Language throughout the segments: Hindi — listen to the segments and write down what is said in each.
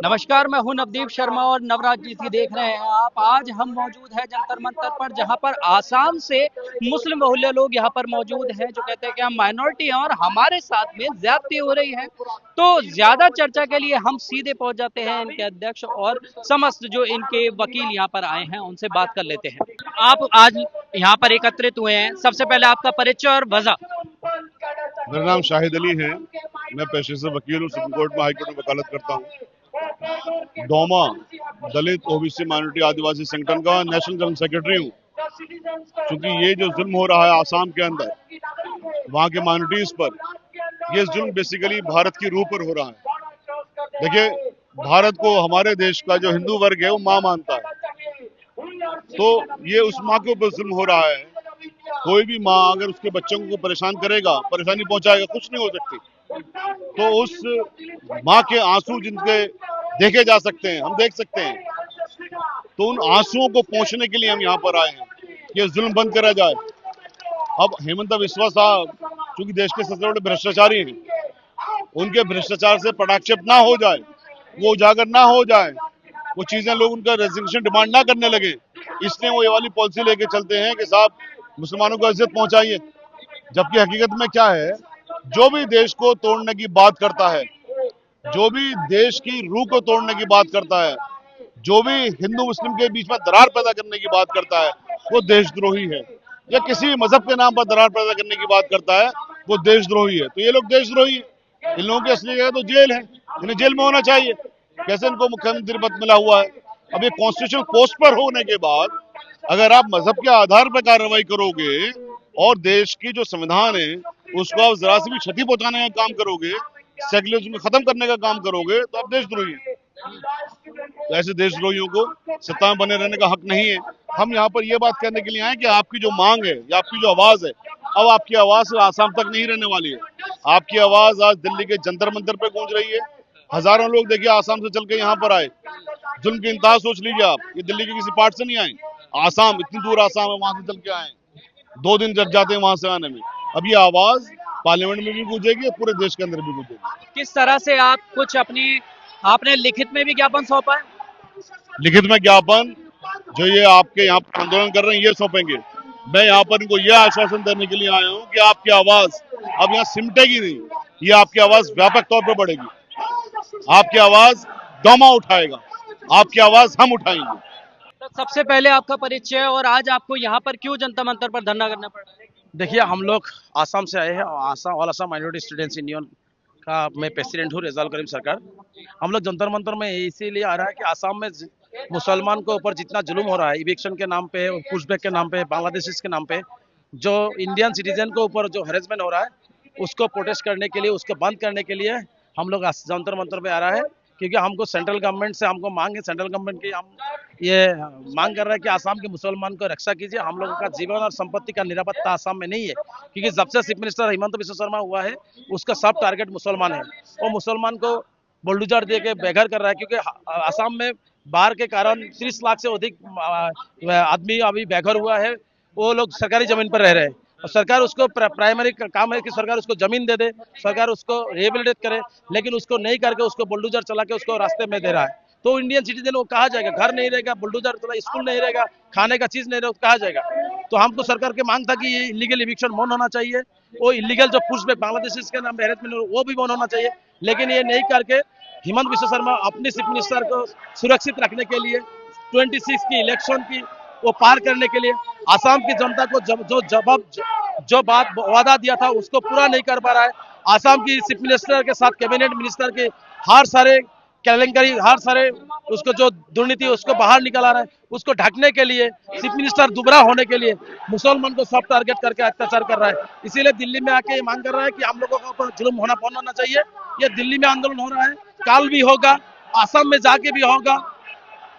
नमस्कार, मैं हूं नवदीप शर्मा और नवराज जी की देख रहे हैं आप। आज हम मौजूद हैं जंतर मंतर पर, जहां पर आसाम से मुस्लिम बहुल्य लोग यहां पर मौजूद हैं जो कहते हैं कि हम माइनॉरिटी हैं और हमारे साथ में ज्यादती हो रही है। तो ज्यादा चर्चा के लिए हम सीधे पहुंच जाते हैं इनके अध्यक्ष और समस्त जो इनके वकील यहां पर आए हैं उनसे बात कर लेते हैं। आप आज यहाँ पर एकत्रित हुए हैं, सबसे पहले आपका परिचय और वजह। मेरा नाम शाहिद अली है। मैं पेशे से वकील हूँ, सुप्रीम कोर्ट में, हाई कोर्ट में वकालत करता हूँ। डोमा दलित ओबीसी माइनॉरिटी आदिवासी संगठन का नेशनल जनरल सेक्रेटरी हूँ। क्योंकि ये जो जुल्म हो रहा है आसाम के अंदर वहाँ के माइनॉरिटीज पर, ये जुल्म बेसिकली भारत की रूह पर हो रहा है। देखिए, भारत को हमारे देश का जो हिंदू वर्ग है वो माँ मानता है, तो ये उस माँ के ऊपर जुल्म हो रहा है। कोई भी माँ अगर उसके बच्चों को परेशान करेगा, परेशानी पहुंचाएगा, कुछ नहीं हो सकती। तो उस माँ के आंसू जिनके देखे जा सकते हैं, हम देख सकते हैं, तो उन आंसुओं को पहुंचने के लिए हम यहाँ पर आए हैं कि ये जुल्म बंद करा जाए। अब हेमंत बिस्वा साहब चूंकि देश के सबसे बड़े भ्रष्टाचारी हैं, उनके भ्रष्टाचार से पटाक्षेप ना हो जाए, वो उजागर ना हो जाए, वो चीजें लोग उनका रेजिग्नेशन डिमांड ना करने लगे, इसलिए वो ये वाली पॉलिसी लेके चलते हैं कि साहब मुसलमानों को इज्जत पहुंचाइए। जबकि हकीकत में क्या है, जो भी देश को तोड़ने की बात करता है, जो भी देश की रूह को तोड़ने की बात करता है, जो भी हिंदू मुस्लिम के बीच में दरार पैदा करने की बात करता है, वो देशद्रोही है। या किसी भी मजहब के नाम पर दरार पैदा करने की बात करता है, वो देशद्रोही है। तो ये लोग देशद्रोही है। इन लोगों की असली जगह तो जेल है, इन्हें जेल में होना चाहिए। कैसे इनको मुख्यमंत्री पद मिला हुआ है? अब ये कॉन्स्टिट्यूशनल पोस्ट पर होने के बाद अगर आप मजहब के आधार पर कार्रवाई करोगे और देश की जो संविधान है उसको आप जरा सी भी क्षति पहुंचाने का काम करोगे, सेक्युलरिज्म को खत्म करने का काम करोगे, तो आप देशद्रोही हैं। तो ऐसे देशद्रोहियों को सत्ता में बने रहने का हक नहीं है। हम यहाँ पर ये बात कहने के लिए आए कि आपकी जो मांग है या आपकी जो आवाज है, अब आपकी आवाज आसाम तक नहीं रहने वाली है। आपकी आवाज आज दिल्ली के जंतर मंतर पे गूंज रही है। हजारों लोग देखिए आसाम से चल के यहाँ पर आए। जुल्म की इंतहा सोच लीजिए आप, ये दिल्ली के किसी पार्ट से नहीं आए, आसाम, इतनी दूर आसाम है, वहां से चल के आए। 2 दिन जब जाते हैं वहां से आने में। अब ये आवाज पार्लियामेंट में भी गूंजेगी, पूरे देश के अंदर भी गूंजेगी। किस तरह से आप कुछ अपनी आपने लिखित में भी ज्ञापन सौंपा है? लिखित में ज्ञापन जो ये आपके यहाँ पर आंदोलन कर रहे हैं ये सौंपेंगे। मैं यहाँ पर इनको यह आश्वासन देने के लिए आया हूँ कि आपकी आवाज अब यहाँ सिमटेगी नहीं, ये आपकी आवाज व्यापक तौर पर बढ़ेगी। आपकी आवाज डोमा उठाएगा, आपकी आवाज हम उठाएंगे। तो सबसे पहले आपका परिचय और आज आपको यहाँ पर क्यों जनता मंतर पर धरना करना पड़ रहा है? देखिए, हम लोग आसाम से आए हैं और Assam all Assam minority students union का मैं प्रेसिडेंट हूँ, रेजाल करीम सरकार। हम लोग जंतर मंतर में इसीलिए आ रहा है कि आसाम में मुसलमान के ऊपर जितना जुल्म हो रहा है, इविक्शन के नाम पे, पुशबैक के नाम पे, बांग्लादेशीज के नाम पे, जो इंडियन सिटीजन के ऊपर जो हरेसमेंट हो रहा है, उसको प्रोटेस्ट करने के लिए, उसको बंद करने के लिए हम लोग जंतर मंतर पे आ रहा है। क्योंकि हमको सेंट्रल गवर्नमेंट से हमको मांग है, सेंट्रल गवर्नमेंट की हम ये मांग कर रहे हैं कि आसाम के मुसलमान को रक्षा कीजिए। हम लोगों का जीवन और संपत्ति का निरापत्ता आसाम में नहीं है, क्योंकि जब से चीफ मिनिस्टर हिमंत बिस्वा शर्मा हुआ है उसका सब टारगेट मुसलमान है। वो मुसलमान को बुलडोजर दे के बेघर कर रहा है, क्योंकि आसाम में बाढ़ के कारण 30 लाख से अधिक आदमी अभी बेघर हुआ है। वो लोग सरकारी जमीन पर रह रहे हैं और सरकार उसको प्राइमरी काम है कि सरकार उसको जमीन दे दे, सरकार उसको रिहेबिलिटेट करे, लेकिन उसको नहीं करके उसको बुलडोजर चला के उसको रास्ते में दे रहा है। तो इंडियन सिटीजन वो कहा जाएगा? घर नहीं रहेगा, बुलडोजर चला, स्कूल नहीं रहेगा, खाने का चीज नहीं रहेगा, कहा जाएगा? तो हमको सरकार की मांग था कि ये इलीगल इविक्शन बंद होना चाहिए, वो इलीगल जो पुशबैक बांग्लादेश के नाम हैरेसमेंट वो भी बंद होना चाहिए। लेकिन ये नहीं करके हिमंत बिस्वा शर्मा अपने चीफ मिनिस्टर को सुरक्षित रखने के लिए 26 की इलेक्शन की वो पार करने के लिए आसाम की जनता को जो बात वादा दिया था उसको पूरा नहीं कर पा रहा है। आसाम की चीफ मिनिस्टर के साथ कैबिनेट मिनिस्टर के हर सारे कैलेंडरी, हर सारे उसको जो दुर्नीति उसको बाहर निकाला रहा है, उसको ढकने के लिए चीफ मिनिस्टर दुबरा होने के लिए मुसलमान को सब टारगेट करके अत्याचार कर रहा है। इसीलिए दिल्ली में आके मांग कर रहा है कि हम लोगों के ऊपर जुल्म होना बंद होना चाहिए। ये दिल्ली में आंदोलन हो रहा है, कल भी होगा, आसाम में जाके भी होगा।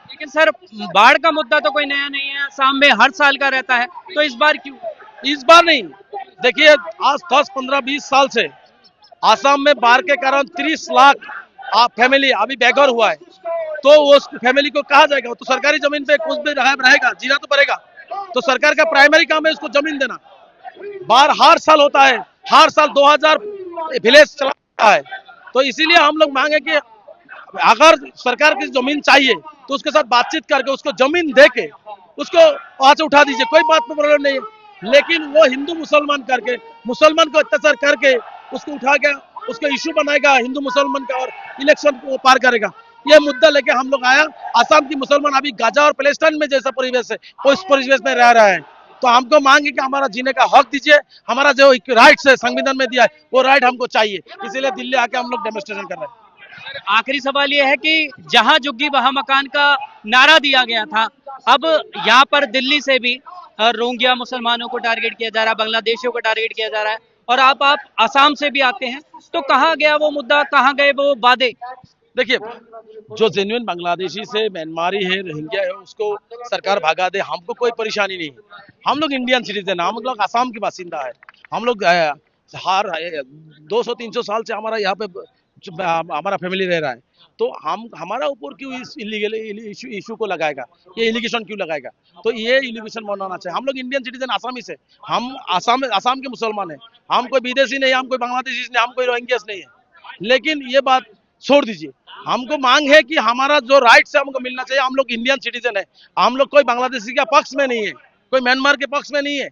लेकिन सर, बाढ़ का मुद्दा तो कोई नया नहीं है, आसाम में हर साल का रहता है, तो इस बार क्यों? इस बार नहीं, देखिए आज 10, 15, 20 साल से आसाम में बाढ़ के कारण 30 लाख फैमिली अभी बेघर हुआ है, तो उस फैमिली को कहा जाएगा? तो सरकारी जमीन पे कुछ भी रहेगा, जीना तो पड़ेगा। तो सरकार का प्राइमरी काम है उसको जमीन देना। हर साल होता है, हर साल 2000 विलेज चलाता है। तो इसीलिए हम लोग मांगे कि अगर सरकार की जमीन चाहिए तो उसके साथ बातचीत करके उसको जमीन दे के उसको वहां से उठा दीजिए, कोई बात में प्रॉब्लम नहीं है। लेकिन वो हिंदू मुसलमान करके, मुसलमान को अत्याचार करके उसको उठा के उसको इशू बनाएगा हिंदू मुसलमान का और इलेक्शन को पार करेगा। ये मुद्दा लेके हम लोग आया। आसाम की मुसलमान अभी गाजा और पैलेस्टाइन में जैसा परिवेश है वो इस परिवेश में रह रहा है। तो हमको मांगे कि हमारा जीने का हक दीजिए, हमारा जो राइट्स है संविधान में दिया है वो राइट हमको चाहिए। इसीलिए दिल्ली आके हम लोग डेमोन्स्ट्रेशन कर रहे हैं। आखिरी सवाल यह है कि जहां झुग्गी वहां मकान का नारा दिया गया था, अब यहाँ पर दिल्ली से भी रोहिंग्या मुसलमानों को टारगेट किया जा रहा है, बांग्लादेशियों को टारगेट किया जा रहा है, और आप असम से भी आते हैं, तो कहाँ गया वो मुद्दा, कहाँ गए वो वादे? देखिए, जो जेन्युइन बांग्लादेशी से म्यांमारी है, रोहिंग्या है, उसको सरकार भगा दे, हमको कोई परेशानी नहीं है। हम लोग इंडियन सिटीजन है, हम लोग आसाम के बासिंदा है। हम लोग हर 200-300 साल से हमारा यहाँ पे हमारा फैमिली रह रहा है। तो हम हमारा ऊपर क्यों इस इलीगल इशू को लगाएगा, ये इलिगेशन क्यों लगाएगा? तो ये इलिगेशन बनाना चाहिए। हम लोग इंडियन सिटीजन आसामी से, हम आसाम के मुसलमान है। हम कोई विदेशी नहीं, हम कोई बांग्लादेशी नहीं, हम कोई रोहिंग्या नहीं है। लेकिन ये बात छोड़ दीजिए, हमको मांग है कि हमारा जो राइट्स है हमको मिलना चाहिए। हम लोग इंडियन सिटीजन है, हम लोग कोई बांग्लादेशी के पक्ष में नहीं है, कोई म्यांमार के पक्ष में नहीं है।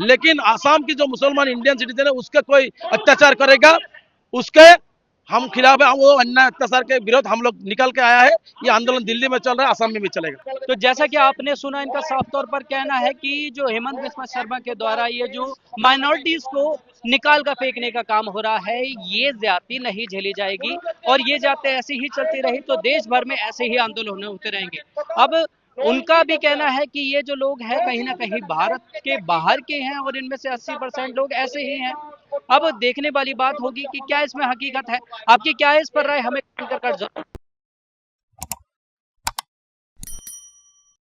लेकिन आसाम की जो मुसलमान इंडियन सिटीजन है उसका कोई अत्याचार करेगा, उसके हम खिलाफ है। वो अन्याय अत्याचार के विरोध हम लोग निकल के आया है। ये आंदोलन दिल्ली में चल रहा है, आसाम में भी चलेगा। तो जैसा कि आपने सुना, इनका साफ तौर पर कहना है कि जो हेमंत बिस्वा शर्मा के द्वारा ये जो माइनॉरिटीज को निकाल कर फेंकने का काम हो रहा है, ये ज्यादती नहीं झेली जाएगी, और ये जाते ऐसी ही चलती रही तो देश भर में ऐसे ही आंदोलन होते रहेंगे। अब उनका भी कहना है कि ये जो लोग हैं कहीं ना कहीं भारत के बाहर के हैं, और इनमें से 80% लोग ऐसे ही हैं। अब देखने वाली बात होगी कि क्या इसमें हकीकत है। आपकी क्या है इस पर राय, हमें कमेंट कर जरूर